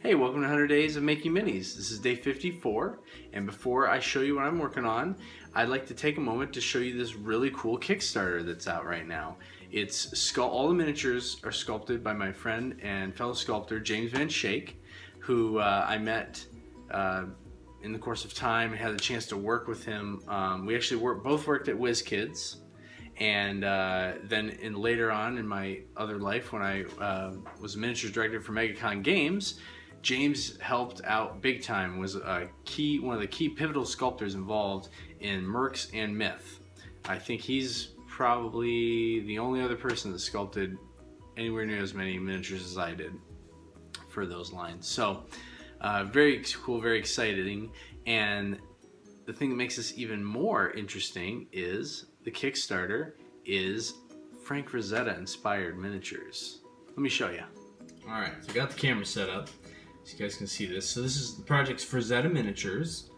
Hey, welcome to 100 Days of Making Minis. This is day 54, and before I show you what I'm working on, I'd like to take a moment to show you this really cool Kickstarter that's out right now. All the miniatures are sculpted by my friend and fellow sculptor James Van Schaik, who I met in the course of time and had the chance to work with him. We actually both worked at WizKids. And then later on in my other life, when I was a miniatures director for MegaCon Games, James helped out big time, was one of the key pivotal sculptors involved in Mercs and Myth. I think he's probably the only other person that sculpted anywhere near as many miniatures as I did for those lines. So very cool, very exciting. And the thing that makes this even more interesting is the Kickstarter is Frank Frazetta inspired miniatures. Let me show you. All right, so I got the camera set up so you guys can see this. So this is the project's Frazetta miniatures,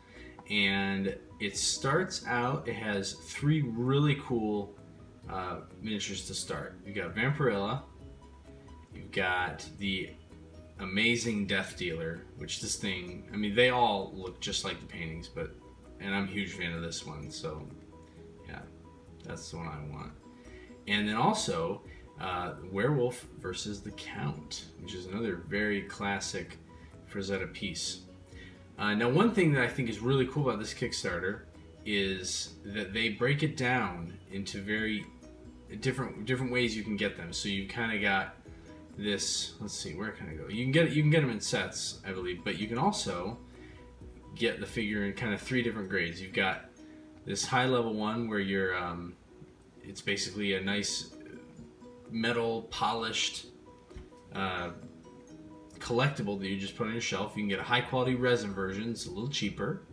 and it starts out, it has three really cool miniatures to start. You've got Vampirella, you've got the amazing Death Dealer, which this thing, I mean, they all look just like the paintings, and I'm a huge fan of this one, so yeah, that's the one I want. And then also, Werewolf versus the Count, which is another very classic Frazetta piece. Now, one thing that I think is really cool about this Kickstarter is that they break it down into very different ways you can get them. So you kind of got this. Let's see, where can I go? You can get them in sets, I believe, but you can also get the figure in kind of three different grades. You've got this high level one where you're it's basically a nice metal polished collectible that you just put on your shelf. You can get a high quality resin version, it's a little cheaper.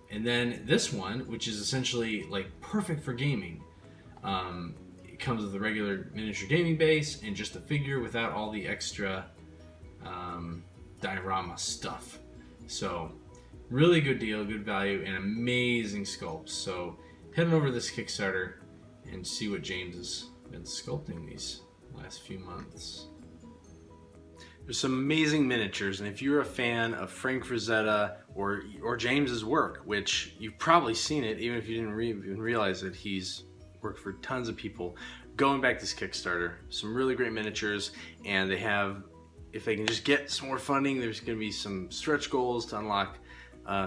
And then this one, which is essentially like perfect for gaming. It comes with a regular miniature gaming base and just a figure without all the extra diorama stuff. So really good deal, good value, and amazing sculpts. So head on over to this Kickstarter and see what James has been sculpting these last few months. There's some amazing miniatures, and if you're a fan of Frank Frazetta or James's work, which you've probably seen it, even if you didn't even realize it, he's worked for tons of people. Going back to this Kickstarter, some really great miniatures, and they have, if they can just get some more funding, there's going to be some stretch goals to unlock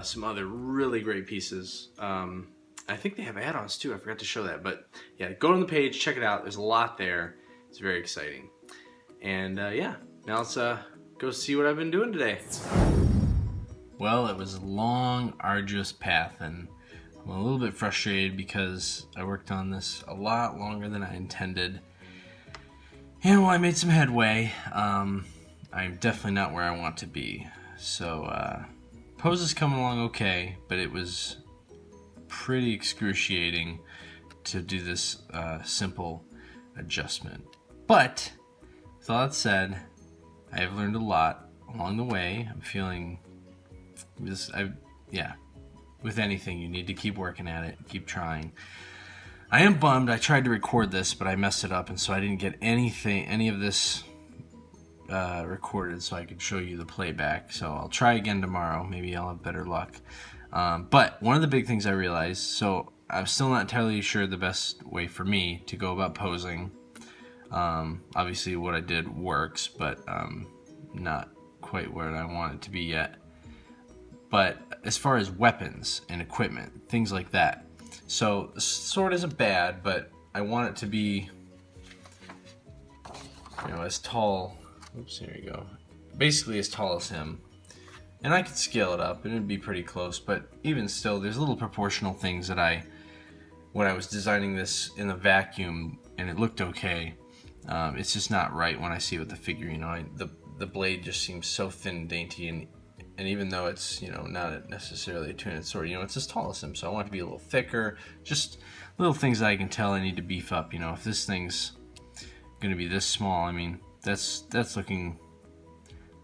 some other really great pieces. I think they have add-ons too. I forgot to show that, but yeah, go on the page, check it out. There's a lot there. It's very exciting. And yeah, now let's go see what I've been doing today. Well, it was a long, arduous path, and I'm a little bit frustrated because I worked on this a lot longer than I intended. And while I made some headway, I'm definitely not where I want to be. So pose is coming along okay, but it was pretty excruciating to do this simple adjustment. But with all that said, I have learned a lot along the way. I'm feeling this. With anything, you need to keep working at it, keep trying. I am bummed. I tried to record this, but I messed it up, and so I didn't get any of this recorded, so I could show you the playback. So I'll try again tomorrow. Maybe I'll have better luck. But one of the big things I realized, so I'm still not entirely sure the best way for me to go about posing. Obviously what I did works, but not quite where I want it to be yet. But as far as weapons and equipment, things like that. So the sword isn't bad, but I want it to be, as tall. Oops, here you go. Basically as tall as him. And I could scale it up and it'd be pretty close, but even still, there's little proportional things that when I was designing this in a vacuum and it looked okay, it's just not right when I see it with the figure. The blade just seems so thin and dainty, and even though it's not necessarily a two-handed sword, it's as tall as him, so I want it to be a little thicker. Just little things that I can tell I need to beef up. If this thing's going to be this small, I mean that's looking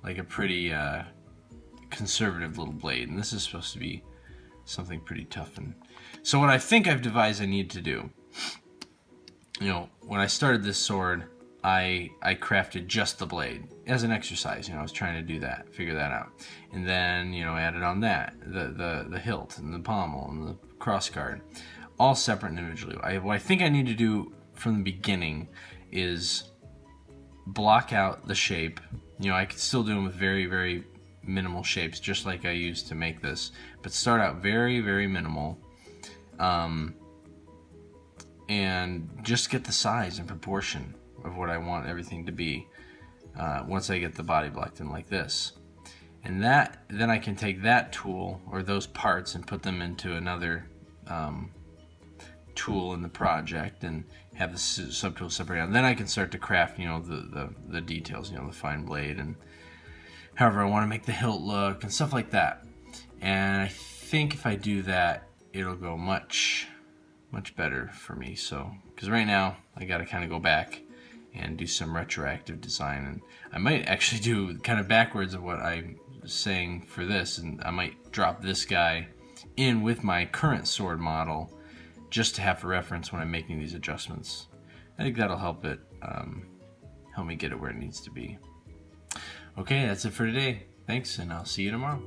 like a pretty conservative little blade, and this is supposed to be something pretty tough. And so what I think I've devised I need to do, when I started this sword, I crafted just the blade as an exercise. I was trying to do that, figure that out, and then added on that the hilt and the pommel and the cross guard, all separate and individually. What I think I need to do from the beginning is block out the shape. I could still do them with very, very minimal shapes, just like I used to make this, but start out very, very minimal, and just get the size and proportion of what I want everything to be once I get the body blocked in like this. And then I can take that tool or those parts and put them into another tool in the project and have the subtool separate out. And then I can start to craft the details, the fine blade and however I want to make the hilt look and stuff like that. And I think if I do that, it'll go much better for me. So because right now I got to kind of go back and do some retroactive design, and I might actually do kind of backwards of what I'm saying for this, and I might drop this guy in with my current sword model just to have for reference when I'm making these adjustments. I think that'll help me get it where it needs to be. Okay, that's it for today. Thanks, and I'll see you tomorrow.